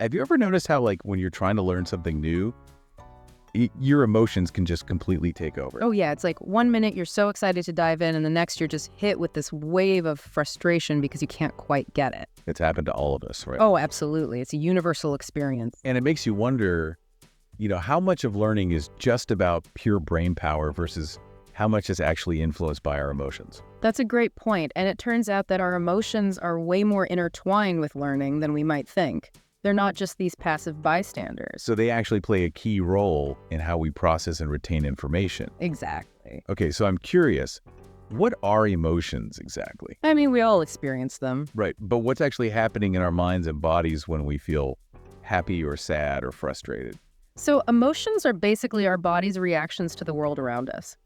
Have you ever noticed how, like, when you're trying to learn something new, your emotions can just completely take over? Oh, yeah. It's like 1 minute you're so excited to dive in, and the next you're just hit with this wave of frustration because you can't quite get it. It's happened to all of us, right? Oh, absolutely. It's a universal experience. And it makes you wonder, how much of learning is just about pure brain power versus how much is actually influenced by our emotions? That's a great point. And it turns out that our emotions are way more intertwined with learning than we might think. They're not just these passive bystanders. So they actually play a key role in how we process and retain information. Exactly. Okay, so I'm curious, what are emotions exactly? I mean, we all experience them. Right, but what's actually happening in our minds and bodies when we feel happy or sad or frustrated? So emotions are basically our body's reactions to the world around us.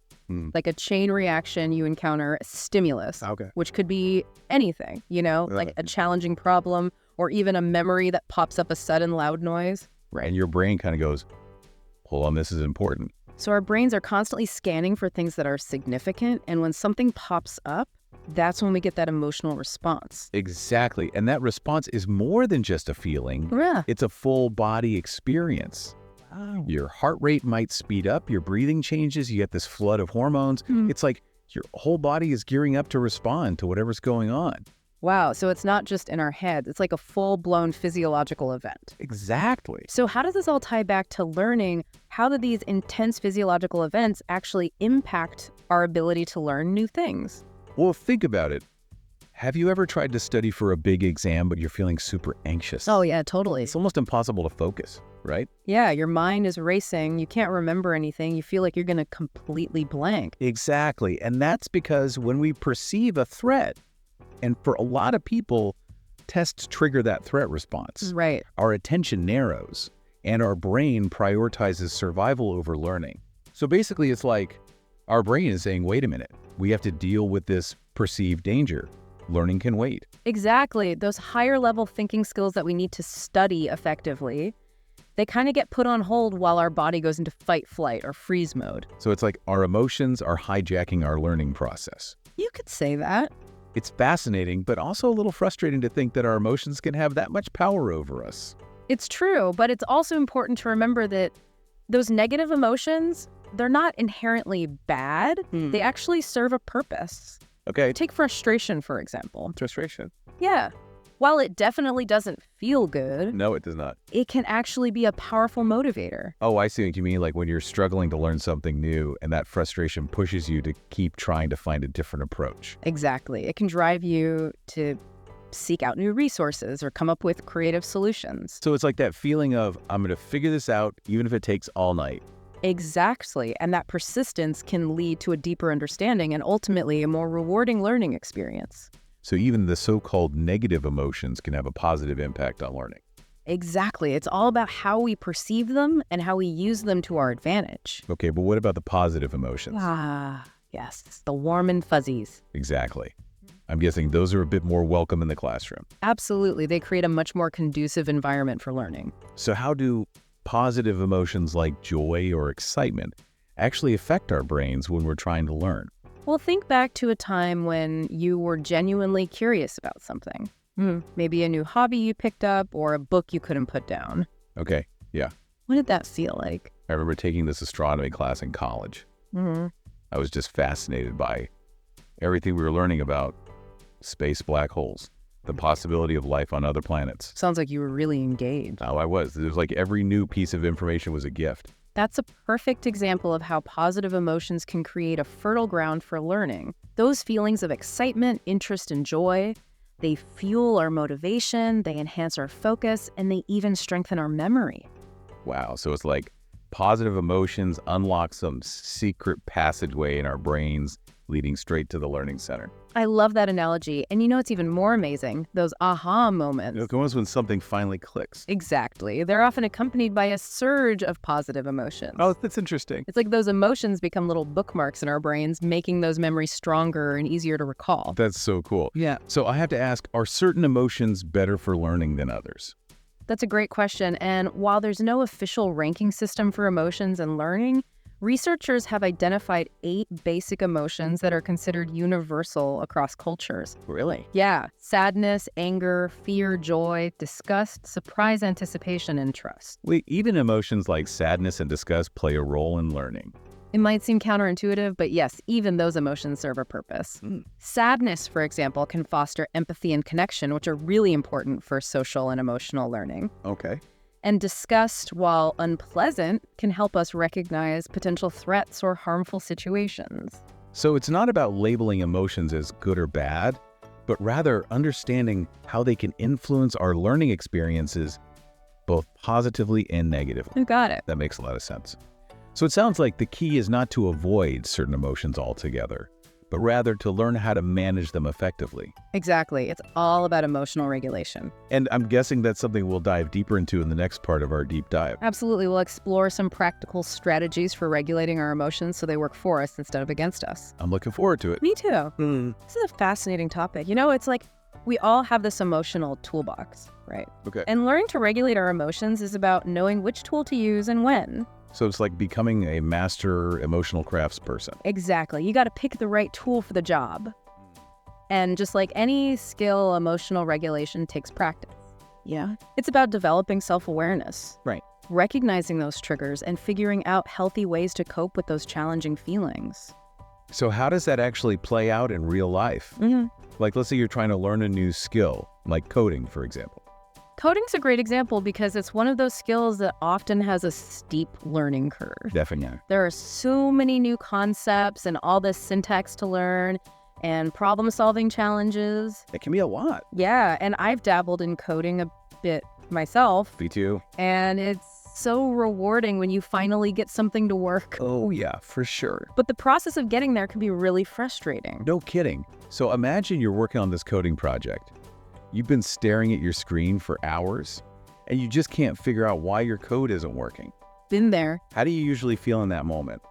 Like a chain reaction, you encounter a stimulus, which could be anything, like a challenging problem or even a memory that pops up a sudden loud noise. Right. And your brain kind of goes, hold on, this is important. So our brains are constantly scanning for things that are significant. And when something pops up, that's when we get that emotional response. Exactly. And that response is more than just a feeling. Yeah. It's a full body experience. Wow. Your heart rate might speed up, your breathing changes, you get this flood of hormones. It's like your whole body is gearing up to respond to whatever's going on. Wow. So it's not just in our heads. It's like a full-blown physiological event. Exactly. So how does this all tie back to learning? How do these intense physiological events actually impact our ability to learn new things? Well, think about it. Have you ever tried to study for a big exam, but you're feeling super anxious? Oh, yeah, totally. It's almost impossible to focus, right? Yeah, your mind is racing. You can't remember anything. You feel like you're going to completely blank. Exactly. And that's because when we perceive a threat, and for a lot of people, tests trigger that threat response. Right. Our attention narrows, and our brain prioritizes survival over learning. So basically, it's like our brain is saying, wait a minute, we have to deal with this perceived danger. Learning can wait. Exactly. Those higher level thinking skills that we need to study effectively, they kind of get put on hold while our body goes into fight, flight, or freeze mode. So it's like our emotions are hijacking our learning process. You could say that. It's fascinating, but also a little frustrating to think that our emotions can have that much power over us. It's true, but it's also important to remember that those negative emotions, they're not inherently bad. They actually serve a purpose. Okay. Take frustration, for example. Frustration. Yeah. While it definitely doesn't feel good, No, it does not. it can actually be a powerful motivator. Oh, I see what you mean. Like when you're struggling to learn something new and that frustration pushes you to keep trying to find a different approach. Exactly. It can drive you to seek out new resources or come up with creative solutions. So it's like that feeling of, I'm going to figure this out, even if it takes all night. Exactly. And that persistence can lead to a deeper understanding and ultimately a more rewarding learning experience. So even the so-called negative emotions can have a positive impact on learning. Exactly. It's all about how we perceive them and how we use them to our advantage. Okay, but what about the positive emotions? Ah, yes. The warm and fuzzies. Exactly. I'm guessing those are a bit more welcome in the classroom. Absolutely. They create a much more conducive environment for learning. So how do positive emotions like joy or excitement actually affect our brains when we're trying to learn? Well, think back to a time when you were genuinely curious about something. Maybe a new hobby you picked up or a book you couldn't put down. Okay, yeah. What did that feel like? I remember taking this astronomy class in college. I was just fascinated by everything we were learning about space black holes, the possibility of life on other planets. Sounds like you were really engaged. Oh, I was. It was like every new piece of information was a gift. That's a perfect example of how positive emotions can create a fertile ground for learning. Those feelings of excitement, interest, and joy, they fuel our motivation, they enhance our focus, and they even strengthen our memory. Wow. So it's like positive emotions unlock some secret passageway in our brains leading straight to the learning center. I love that analogy. And it's even more amazing, those aha moments. The ones when something finally clicks. Exactly. They're often accompanied by a surge of positive emotions. Oh, that's interesting. It's like those emotions become little bookmarks in our brains, making those memories stronger and easier to recall. That's so cool. Yeah. So I have to ask, are certain emotions better for learning than others? That's a great question. And while there's no official ranking system for emotions and learning, Researchers have identified 8 basic emotions that are considered universal across cultures. Really? Yeah. Sadness, anger, fear, joy, disgust, surprise, anticipation, and trust. Wait, even emotions like sadness and disgust play a role in learning. It might seem counterintuitive, but yes, even those emotions serve a purpose. Sadness, for example, can foster empathy and connection, which are really important for social and emotional learning. Okay. And disgust, while unpleasant, can help us recognize potential threats or harmful situations. So it's not about labeling emotions as good or bad, but rather understanding how they can influence our learning experiences, both positively and negatively. You got it. That makes a lot of sense. So it sounds like the key is not to avoid certain emotions altogether, but rather to learn how to manage them effectively. Exactly. It's all about emotional regulation. And I'm guessing that's something we'll dive deeper into in the next part of our deep dive. Absolutely. We'll explore some practical strategies for regulating our emotions so they work for us instead of against us. I'm looking forward to it. Me too. This is a fascinating topic. You know, it's like we all have this emotional toolbox, right? Okay. And learning to regulate our emotions is about knowing which tool to use and when. So it's like becoming a master emotional crafts person. Exactly. You got to pick the right tool for the job. And just like any skill, emotional regulation takes practice. Yeah. It's about developing self-awareness. Right. Recognizing those triggers and figuring out healthy ways to cope with those challenging feelings. So how does that actually play out in real life? Like, let's say you're trying to learn a new skill, like coding, for example. Coding's a great example because it's one of those skills that often has a steep learning curve. Definitely. There are so many new concepts and all this syntax to learn and problem-solving challenges. It can be a lot. Yeah, and I've dabbled in coding a bit myself. Me too. And it's so rewarding when you finally get something to work. Oh yeah, for sure. But the process of getting there can be really frustrating. No kidding. So imagine you're working on this coding project. You've been staring at your screen for hours, and you just can't figure out why your code isn't working. Been there. How do you usually feel in that moment?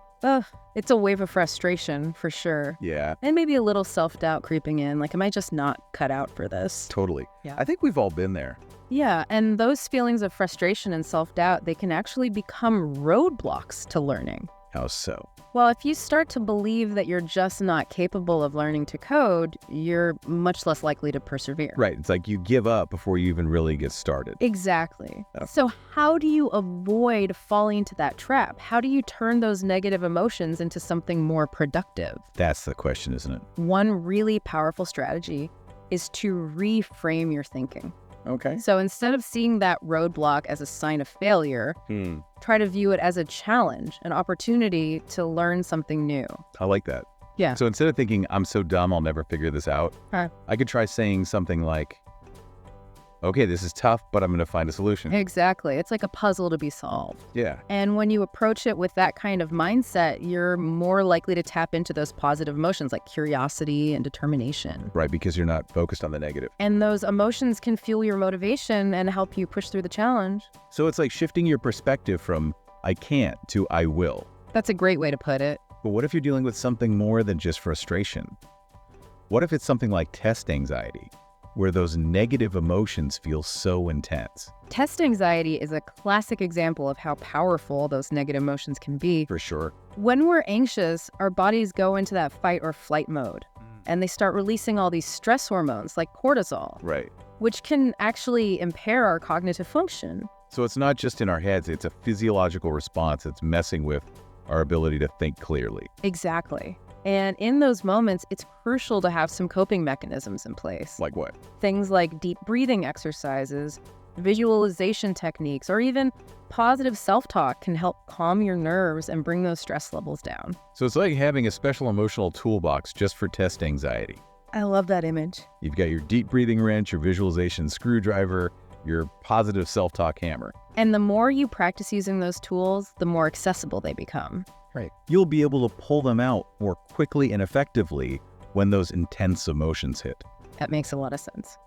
It's a wave of frustration, for sure. Yeah. And maybe a little self-doubt creeping in, like, am I just not cut out for this? Totally. Yeah. I think we've all been there. Yeah, and those feelings of frustration and self-doubt, they can actually become roadblocks to learning. How so? Well, if you start to believe that you're just not capable of learning to code, you're much less likely to persevere. Right. It's like you give up before you even really get started. Exactly. Oh. So how do you avoid falling into that trap? How do you turn those negative emotions into something more productive? That's the question, isn't it? One really powerful strategy is to reframe your thinking. Okay. So instead of seeing that roadblock as a sign of failure, try to view it as a challenge, an opportunity to learn something new. I like that. Yeah. So instead of thinking, I'm so dumb, I'll never figure this out, Huh. I could try saying something like, okay, this is tough, but I'm going to find a solution. Exactly. It's like a puzzle to be solved. Yeah. And when you approach it with that kind of mindset, you're more likely to tap into those positive emotions like curiosity and determination. Right, because you're not focused on the negative. And those emotions can fuel your motivation and help you push through the challenge. So it's like shifting your perspective from I can't to I will. That's a great way to put it. But what if you're dealing with something more than just frustration? What if it's something like test anxiety, where those negative emotions feel so intense? Test anxiety is a classic example of how powerful those negative emotions can be. For sure. When we're anxious, our bodies go into that fight or flight mode, and they start releasing all these stress hormones like cortisol, Right. which can actually impair our cognitive function. So it's not just in our heads, it's a physiological response that's messing with our ability to think clearly. Exactly. And in those moments, it's crucial to have some coping mechanisms in place. Like what? Things like deep breathing exercises, visualization techniques, or even positive self-talk can help calm your nerves and bring those stress levels down. So it's like having a special emotional toolbox just for test anxiety. I love that image. You've got your deep breathing wrench, your visualization screwdriver, your positive self-talk hammer. And the more you practice using those tools, the more accessible they become. Right. You'll be able to pull them out more quickly and effectively when those intense emotions hit. That makes a lot of sense.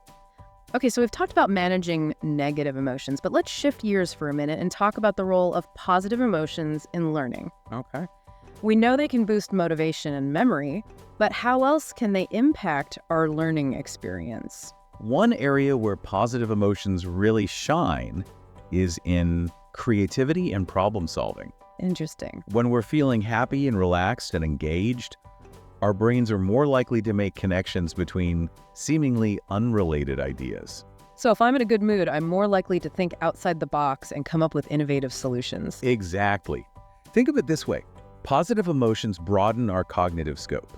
Okay, so we've talked about managing negative emotions, but let's shift gears for a minute and talk about the role of positive emotions in learning. Okay. We know they can boost motivation and memory, but how else can they impact our learning experience? One area where positive emotions really shine is in creativity and problem solving. Interesting. When we're feeling happy and relaxed and engaged, our brains are more likely to make connections between seemingly unrelated ideas. So if I'm in a good mood, I'm more likely to think outside the box and come up with innovative solutions. Exactly. Think of it this way. Positive emotions broaden our cognitive scope.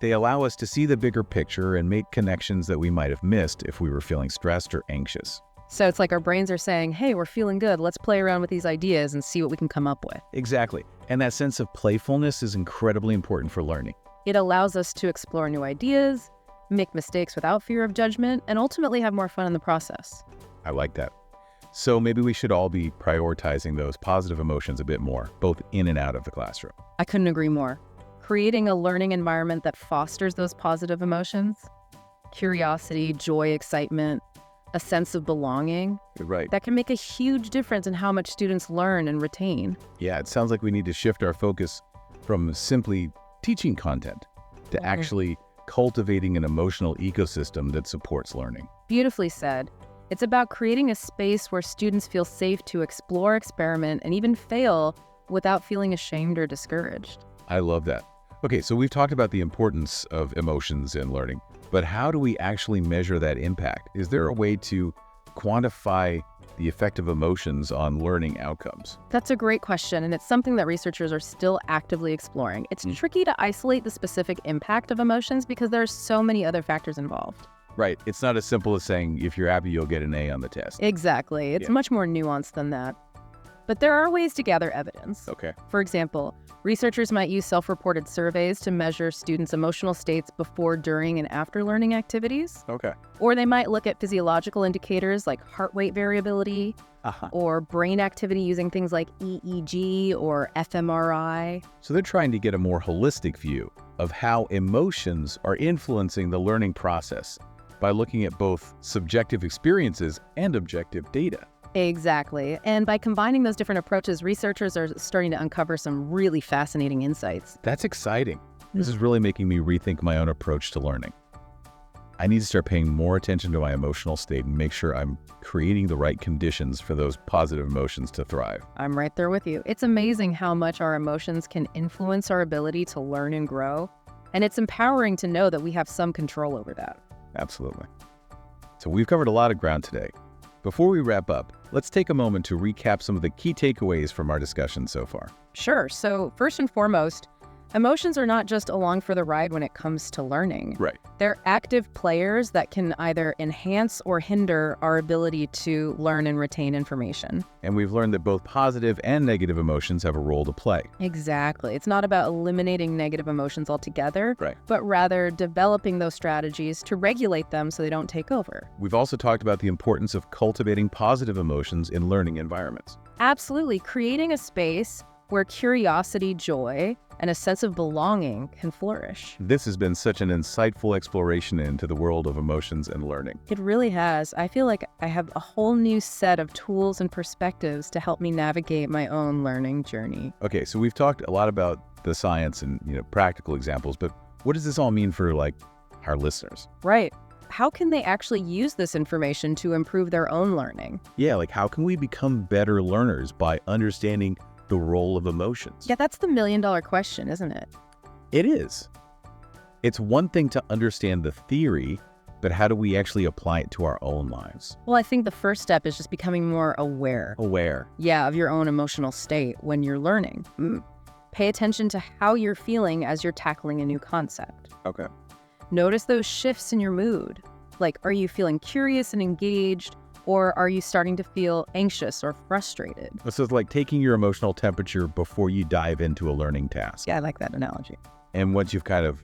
They allow us to see the bigger picture and make connections that we might have missed if we were feeling stressed or anxious. So it's like our brains are saying, hey, we're feeling good. Let's play around with these ideas and see what we can come up with. Exactly. And that sense of playfulness is incredibly important for learning. It allows us to explore new ideas, make mistakes without fear of judgment, and ultimately have more fun in the process. I like that. So maybe we should all be prioritizing those positive emotions a bit more, both in and out of the classroom. I couldn't agree more. Creating a learning environment that fosters those positive emotions, curiosity, joy, excitement, a sense of belonging, Right. that can make a huge difference in how much students learn and retain. Yeah, it sounds like we need to shift our focus from simply teaching content to actually cultivating an emotional ecosystem that supports learning. Beautifully said. It's about creating a space where students feel safe to explore, experiment, and even fail without feeling ashamed or discouraged. I love that. Okay, so we've talked about the importance of emotions in learning, but how do we actually measure that impact? Is there a way to quantify the effect of emotions on learning outcomes? That's a great question, and it's something that researchers are still actively exploring. It's tricky to isolate the specific impact of emotions because there are so many other factors involved. Right. It's not as simple as saying, if you're happy, you'll get an A on the test. Exactly. It's much more nuanced than that. But there are ways to gather evidence. Okay. For example, researchers might use self-reported surveys to measure students' emotional states before, during, and after learning activities. Okay. Or they might look at physiological indicators like heart rate variability or brain activity using things like EEG or fMRI. So they're trying to get a more holistic view of how emotions are influencing the learning process by looking at both subjective experiences and objective data. Exactly. And by combining those different approaches, researchers are starting to uncover some really fascinating insights. That's exciting. This is really making me rethink my own approach to learning. I need to start paying more attention to my emotional state and make sure I'm creating the right conditions for those positive emotions to thrive. I'm right there with you. It's amazing how much our emotions can influence our ability to learn and grow. And it's empowering to know that we have some control over that. Absolutely. So we've covered a lot of ground today. Before we wrap up, let's take a moment to recap some of the key takeaways from our discussion so far. Sure. So first and foremost, emotions are not just along for the ride when it comes to learning. Right. They're active players that can either enhance or hinder our ability to learn and retain information. And we've learned that both positive and negative emotions have a role to play. Exactly. It's not about eliminating negative emotions altogether, Right. but rather developing those strategies to regulate them so they don't take over. We've also talked about the importance of cultivating positive emotions in learning environments. Absolutely. Creating a space where curiosity, joy, and a sense of belonging can flourish. This has been such an insightful exploration into the world of emotions and learning. It really has. I feel like I have a whole new set of tools and perspectives to help me navigate my own learning journey. Okay, so we've talked a lot about the science and practical examples, but what does this all mean for our listeners? Right. How can they actually use this information to improve their own learning? Yeah, how can we become better learners by understanding the role of emotions? Yeah, that's the million-dollar question, isn't it? It is. It's one thing to understand the theory, but how do we actually apply it to our own lives? Well, I think the first step is just becoming more aware. Aware. Yeah, of your own emotional state when you're learning. Pay attention to how you're feeling as you're tackling a new concept. Okay. Notice those shifts in your mood. Like, are you feeling curious and engaged? Or are you starting to feel anxious or frustrated? So it's like taking your emotional temperature before you dive into a learning task. Yeah, I like that analogy. And once you've kind of,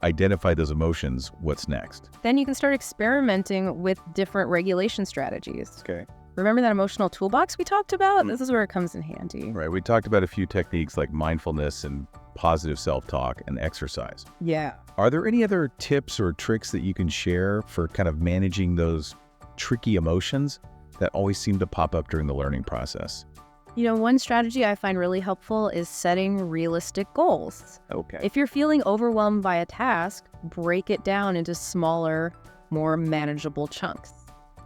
identified those emotions, what's next? Then you can start experimenting with different regulation strategies. Okay. Remember that emotional toolbox we talked about? This is where it comes in handy. Right. We talked about a few techniques like mindfulness and positive self-talk and exercise. Yeah. Are there any other tips or tricks that you can share for kind of managing those tricky emotions that always seem to pop up during the learning process? One strategy I find really helpful is setting realistic goals. Okay. If you're feeling overwhelmed by a task, break it down into smaller, more manageable chunks.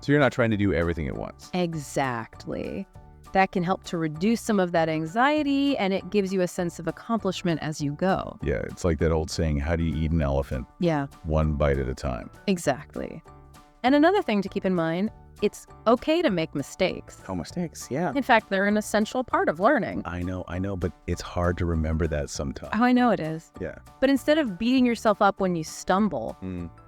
So you're not trying to do everything at once. Exactly. That can help to reduce some of that anxiety, and it gives you a sense of accomplishment as you go. Yeah, it's like that old saying, how do you eat an elephant? Yeah. One bite at a time. Exactly. And another thing to keep in mind, it's okay to make mistakes. Oh, mistakes, yeah. In fact, they're an essential part of learning. I know, but it's hard to remember that sometimes. Oh, I know it is. Yeah. But instead of beating yourself up when you stumble,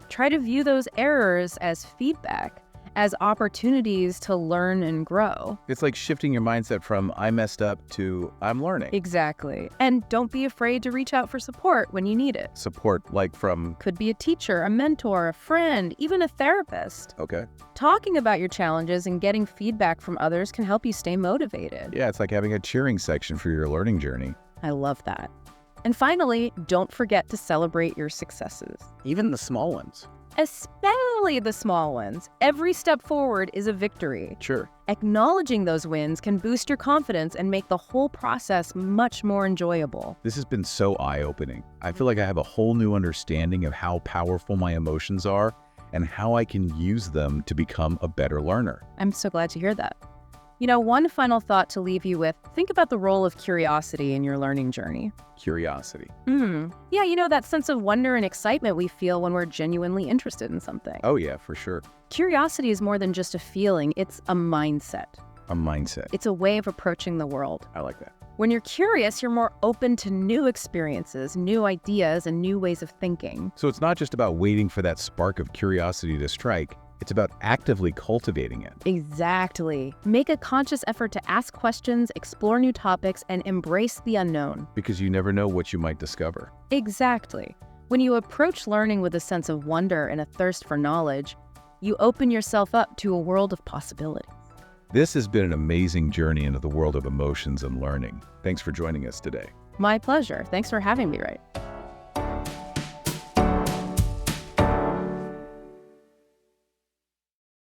try to view those errors as feedback, as opportunities to learn and grow. It's like shifting your mindset from I messed up to I'm learning. Exactly. And don't be afraid to reach out for support when you need it. Support, like from? Could be a teacher, a mentor, a friend, even a therapist. Okay. Talking about your challenges and getting feedback from others can help you stay motivated. Yeah, it's like having a cheering section for your learning journey. I love that. And finally, don't forget to celebrate your successes. Even the small ones. Especially the small ones. Every step forward is a victory. Sure. Acknowledging those wins can boost your confidence and make the whole process much more enjoyable. This has been so eye-opening. I feel like I have a whole new understanding of how powerful my emotions are and how I can use them to become a better learner. I'm so glad to hear that. You know, one final thought to leave you with, think about the role of curiosity in your learning journey. Curiosity. Yeah, you know, that sense of wonder and excitement we feel when we're genuinely interested in something. Oh yeah, for sure. Curiosity is more than just a feeling, it's a mindset. A mindset. It's a way of approaching the world. I like that. When you're curious, you're more open to new experiences, new ideas, and new ways of thinking. So it's not just about waiting for that spark of curiosity to strike. It's about actively cultivating it. Exactly. Make a conscious effort to ask questions, explore new topics, and embrace the unknown. Because you never know what you might discover. Exactly. When you approach learning with a sense of wonder and a thirst for knowledge, you open yourself up to a world of possibilities. This has been an amazing journey into the world of emotions and learning. Thanks for joining us today. My pleasure. Thanks for having me, Wright.